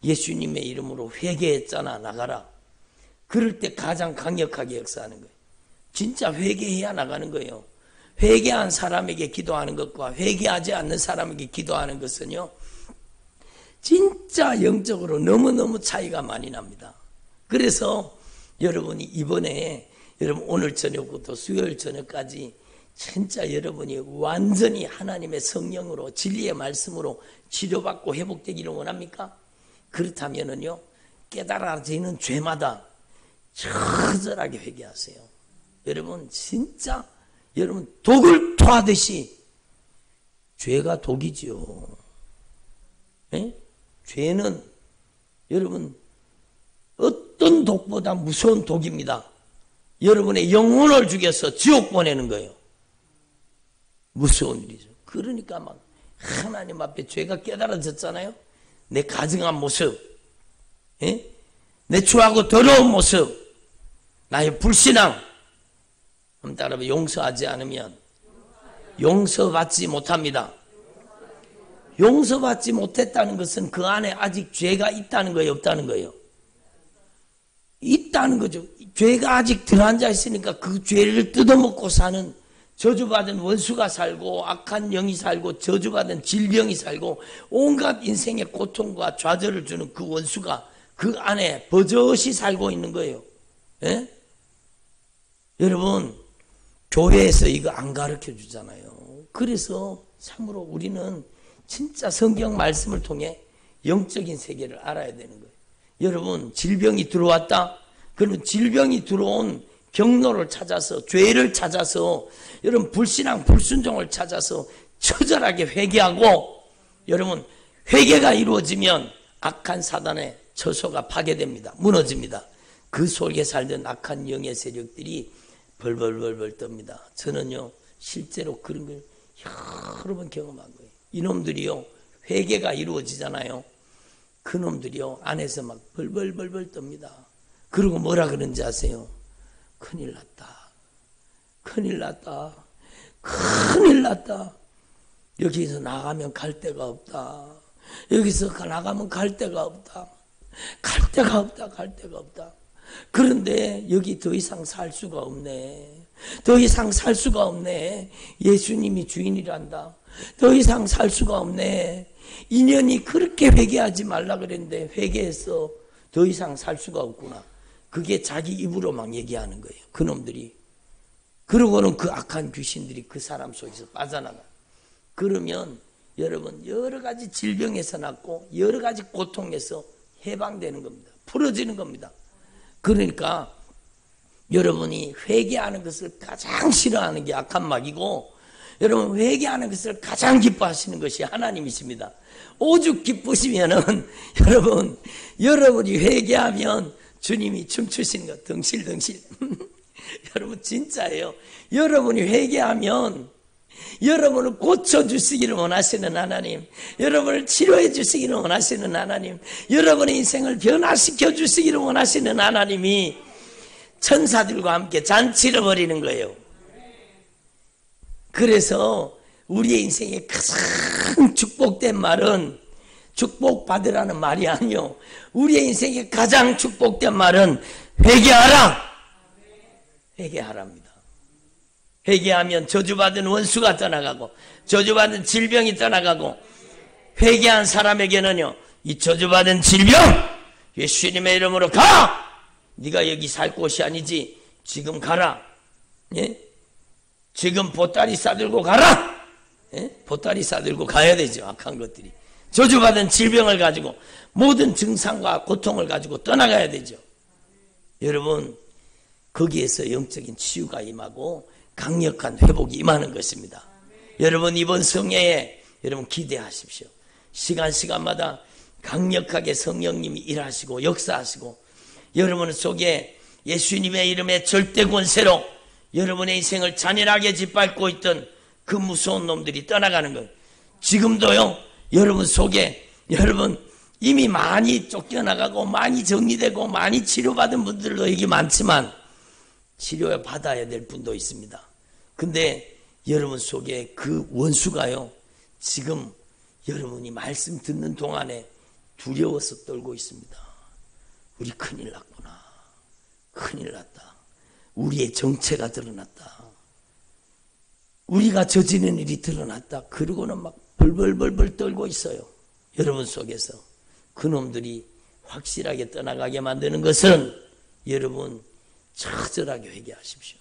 예수님의 이름으로 회개했잖아. 나가라. 그럴 때 가장 강력하게 역사하는 거예요. 진짜 회개해야 나가는 거예요. 회개한 사람에게 기도하는 것과 회개하지 않는 사람에게 기도하는 것은요, 진짜 영적으로 너무너무 차이가 많이 납니다. 그래서 여러분이 이번에 여러분 오늘 저녁부터 수요일 저녁까지 진짜 여러분이 완전히 하나님의 성령으로 진리의 말씀으로 치료받고 회복되기를 원합니까? 그렇다면은요, 깨달아지는 죄마다 처절하게 회개하세요. 여러분 진짜 여러분 독을 토하듯이, 죄가 독이지요. 에? 죄는 여러분 어떤 독보다 무서운 독입니다. 여러분의 영혼을 죽여서 지옥 보내는 거예요. 무서운 일이죠. 그러니까 막 하나님 앞에 죄가 깨달아졌잖아요. 내 가증한 모습, 에? 내 추하고 더러운 모습, 나의 불신앙, 한번 따라봐. 용서하지 않으면 용서받지 못합니다. 용서받지 못했다는 것은 그 안에 아직 죄가 있다는 거예요, 없다는 거예요? 있다는 거죠. 죄가 아직 들어앉아 있으니까 그 죄를 뜯어먹고 사는 저주받은 원수가 살고 악한 영이 살고 저주받은 질병이 살고 온갖 인생의 고통과 좌절을 주는 그 원수가 그 안에 버젓이 살고 있는 거예요. 예? 여러분, 교회에서 이거 안 가르쳐 주잖아요. 그래서 참으로 우리는 진짜 성경 말씀을 통해 영적인 세계를 알아야 되는 거예요. 여러분, 질병이 들어왔다? 그러면 질병이 들어온 경로를 찾아서, 죄를 찾아서, 여러분 불신앙, 불순종을 찾아서 처절하게 회개하고, 여러분 회개가 이루어지면 악한 사단의 처소가 파괴됩니다. 무너집니다. 그 속에 살던 악한 영의 세력들이 벌벌벌벌 떱니다. 저는요 실제로 그런 걸 여러 번 경험한 거예요. 이놈들이요 회개가 이루어지잖아요. 그놈들이요 안에서 막 벌벌벌벌 떱니다. 그리고 뭐라 그런지 아세요? 큰일 났다. 큰일 났다. 큰일 났다. 여기서 나가면 갈 데가 없다. 여기서 나가면 갈 데가 없다. 갈 데가 없다. 갈 데가 없다. 그런데 여기 더 이상 살 수가 없네. 더 이상 살 수가 없네. 예수님이 주인이란다. 더 이상 살 수가 없네. 인연이 그렇게 회개하지 말라 그랬는데 회개해서 더 이상 살 수가 없구나. 그게 자기 입으로 막 얘기하는 거예요. 그놈들이. 그러고는 그 악한 귀신들이 그 사람 속에서 빠져나가. 그러면 여러분 여러 가지 질병에서 낫고 여러 가지 고통에서 해방되는 겁니다. 풀어지는 겁니다. 그러니까 여러분이 회개하는 것을 가장 싫어하는 게 악한 마귀고, 여러분 회개하는 것을 가장 기뻐하시는 것이 하나님이십니다. 오죽 기쁘시면은 여러분이 회개하면 주님이 춤추시는 것 덩실덩실. 여러분 진짜예요. 여러분이 회개하면 여러분을 고쳐주시기를 원하시는 하나님, 여러분을 치료해 주시기를 원하시는 하나님, 여러분의 인생을 변화시켜 주시기를 원하시는 하나님이 천사들과 함께 잔치를 벌이는 거예요. 그래서 우리의 인생에 가장 축복된 말은 축복받으라는 말이 아니요, 우리의 인생에 가장 축복된 말은 회개하라. 회개하랍니다. 회개하면 저주받은 원수가 떠나가고 저주받은 질병이 떠나가고, 회개한 사람에게는요 이 저주받은 질병 예수님의 이름으로 가! 네가 여기 살 곳이 아니지. 지금 가라. 예? 지금 보따리 싸들고 가라. 예? 보따리 싸들고 가야 되죠. 악한 것들이 저주받은 질병을 가지고 모든 증상과 고통을 가지고 떠나가야 되죠. 여러분 거기에서 영적인 치유가 임하고 강력한 회복이 임하는 것입니다. 여러분 이번 성회에 여러분 기대하십시오. 시간마다 강력하게 성령님이 일하시고 역사하시고, 여러분 속에 예수님의 이름의 절대 권세로 여러분의 인생을 잔인하게 짓밟고 있던 그 무서운 놈들이 떠나가는 거예요. 지금도요 여러분 속에 여러분 이미 많이 쫓겨나가고 많이 정리되고 많이 치료받은 분들도 여기 많지만 치료받아야 될 분도 있습니다. 근데 여러분 속에 그 원수가요 지금 여러분이 말씀 듣는 동안에 두려워서 떨고 있습니다. 우리 큰일 났구나. 큰일 났다. 우리의 정체가 드러났다. 우리가 저지른 일이 드러났다. 그러고는 막 벌벌벌벌 떨고 있어요. 여러분 속에서 그놈들이 확실하게 떠나가게 만드는 것은 여러분 처절하게 회개하십시오.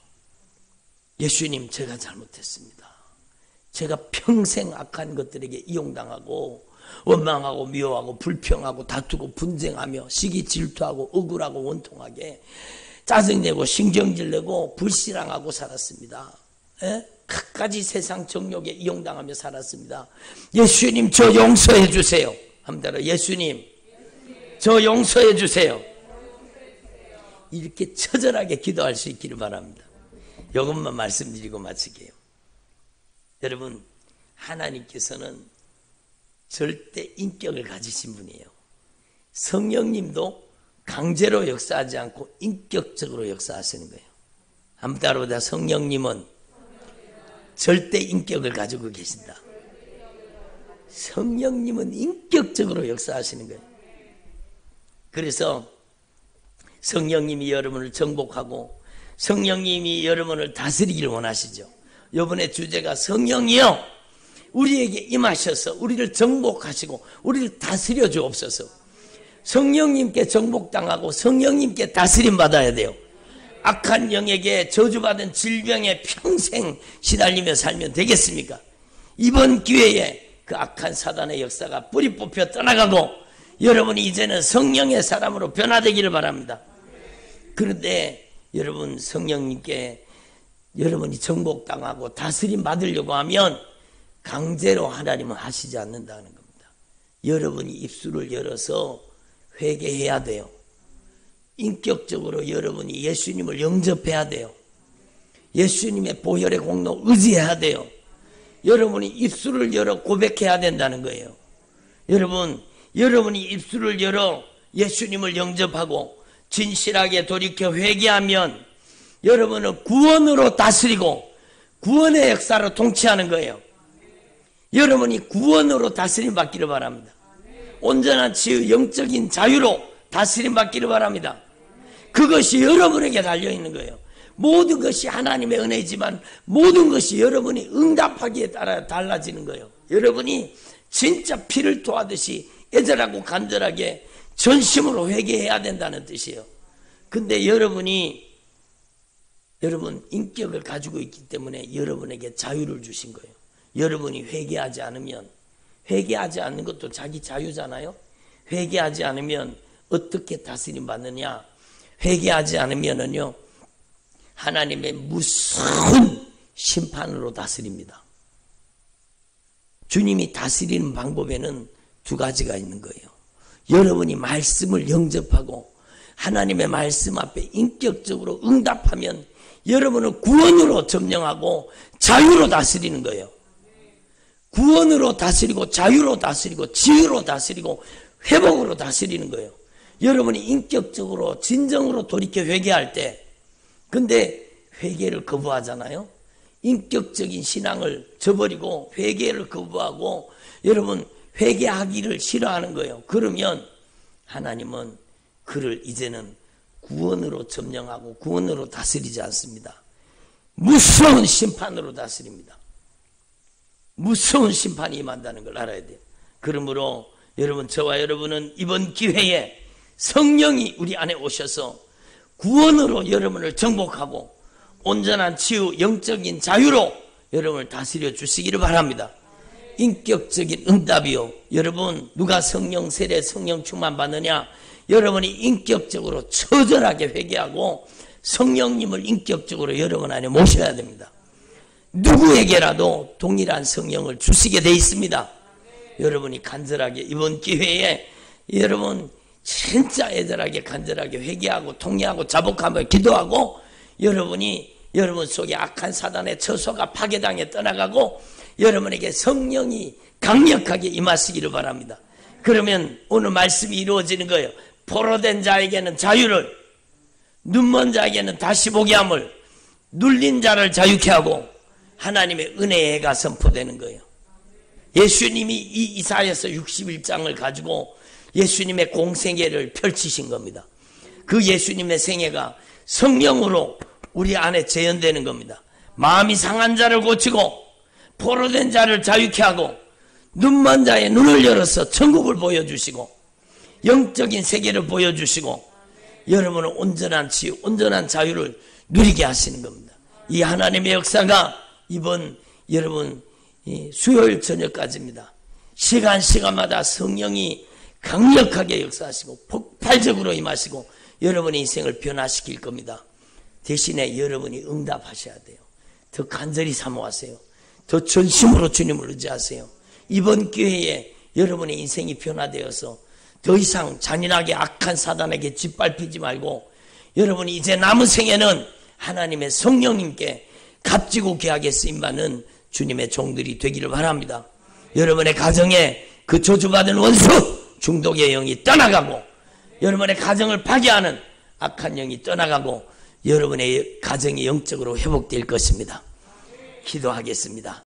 예수님 제가 잘못했습니다. 제가 평생 악한 것들에게 이용당하고 원망하고 미워하고 불평하고 다투고 분쟁하며 시기 질투하고 억울하고 원통하게 짜증내고 신경질내고 불신앙하고 살았습니다. 갖가지 세상 정욕에 이용당하며 살았습니다. 예수님 저 용서해 주세요. 한번 예수님 저 용서해 주세요. 이렇게 처절하게 기도할 수 있기를 바랍니다. 이것만 말씀드리고 마칠게요. 여러분 하나님께서는 절대 인격을 가지신 분이에요. 성령님도 강제로 역사하지 않고 인격적으로 역사하시는 거예요. 한번 따라보자. 성령님은 절대 인격을 가지고 계신다. 성령님은 인격적으로 역사하시는 거예요. 그래서 성령님이 여러분을 정복하고 성령님이 여러분을 다스리기를 원하시죠. 이번에 주제가 성령이요 우리에게 임하셔서 우리를 정복하시고 우리를 다스려 주옵소서. 성령님께 정복당하고 성령님께 다스림 받아야 돼요. 악한 영에게 저주받은 질병에 평생 시달리며 살면 되겠습니까? 이번 기회에 그 악한 사단의 역사가 뿌리 뽑혀 떠나가고 여러분이 이제는 성령의 사람으로 변화되기를 바랍니다. 그런데 여러분 성령님께 여러분이 정복당하고 다스림 받으려고 하면 강제로 하나님은 하시지 않는다는 겁니다. 여러분이 입술을 열어서 회개해야 돼요. 인격적으로 여러분이 예수님을 영접해야 돼요. 예수님의 보혈의 공로 의지해야 돼요. 여러분이 입술을 열어 고백해야 된다는 거예요. 여러분이 입술을 열어 예수님을 영접하고 진실하게 돌이켜 회개하면 여러분은 구원으로 다스리고 구원의 역사로 통치하는 거예요. 여러분이 구원으로 다스림 받기를 바랍니다. 온전한 치유, 영적인 자유로 다스림 받기를 바랍니다. 그것이 여러분에게 달려있는 거예요. 모든 것이 하나님의 은혜이지만 모든 것이 여러분이 응답하기에 따라 달라지는 거예요. 여러분이 진짜 피를 토하듯이 애절하고 간절하게 전심으로 회개해야 된다는 뜻이에요. 근데 여러분 인격을 가지고 있기 때문에 여러분에게 자유를 주신 거예요. 여러분이 회개하지 않으면, 회개하지 않는 것도 자기 자유잖아요. 회개하지 않으면 어떻게 다스림 받느냐? 회개하지 않으면은요, 하나님의 무서운 심판으로 다스립니다. 주님이 다스리는 방법에는 두 가지가 있는 거예요. 여러분이 말씀을 영접하고 하나님의 말씀 앞에 인격적으로 응답하면 여러분은 구원으로 점령하고 자유로 다스리는 거예요. 구원으로 다스리고 자유로 다스리고 지유로 다스리고 회복으로 다스리는 거예요. 여러분이 인격적으로 진정으로 돌이켜 회개할 때, 근데 회개를 거부하잖아요. 인격적인 신앙을 저버리고 회개를 거부하고 여러분 회개하기를 싫어하는 거예요. 그러면 하나님은 그를 이제는 구원으로 점령하고 구원으로 다스리지 않습니다. 무서운 심판으로 다스립니다. 무서운 심판이 임한다는 걸 알아야 돼요. 그러므로 여러분, 저와 여러분은 이번 기회에 성령이 우리 안에 오셔서 구원으로 여러분을 정복하고 온전한 치유, 영적인 자유로 여러분을 다스려 주시기를 바랍니다. 인격적인 응답이요. 여러분, 누가 성령 세례, 성령 충만 받느냐? 여러분이 인격적으로 처절하게 회개하고 성령님을 인격적으로 여러분 안에 모셔야 됩니다. 누구에게라도 동일한 성령을 주시게 돼 있습니다. 여러분이 간절하게 이번 기회에 여러분 진짜 애절하게 간절하게 회개하고 통회하고 자복하며 기도하고 여러분이 여러분 속에 악한 사단의 처소가 파괴당해 떠나가고 여러분에게 성령이 강력하게 임하시기를 바랍니다. 그러면 오늘 말씀이 이루어지는 거예요. 포로된 자에게는 자유를, 눈먼 자에게는 다시 보게 함을, 눌린 자를 자유케 하고 하나님의 은혜의 해가 선포되는 거예요. 예수님이 이 이사야서 61장을 가지고 예수님의 공생애를 펼치신 겁니다. 그 예수님의 생애가 성령으로 우리 안에 재현되는 겁니다. 마음이 상한 자를 고치고 포로된 자를 자유케 하고 눈먼 자의 눈을 열어서 천국을 보여주시고 영적인 세계를 보여주시고 여러분은 온전한 치유, 온전한 자유를 누리게 하시는 겁니다. 이 하나님의 역사가 이번 여러분 수요일 저녁까지입니다. 시간마다 성령이 강력하게 역사하시고 폭발적으로 임하시고 여러분의 인생을 변화시킬 겁니다. 대신에 여러분이 응답하셔야 돼요. 더 간절히 사모하세요. 더 전심으로 주님을 의지하세요. 이번 기회에 여러분의 인생이 변화되어서 더 이상 잔인하게 악한 사단에게 짓밟히지 말고 여러분이 이제 남은 생에는 하나님의 성령님께 값지고 귀하게 쓰임받는 주님의 종들이 되기를 바랍니다. 여러분의 가정에 그 저주받은 원수 중독의 영이 떠나가고 여러분의 가정을 파괴하는 악한 영이 떠나가고 여러분의 가정이 영적으로 회복될 것입니다. 기도하겠습니다.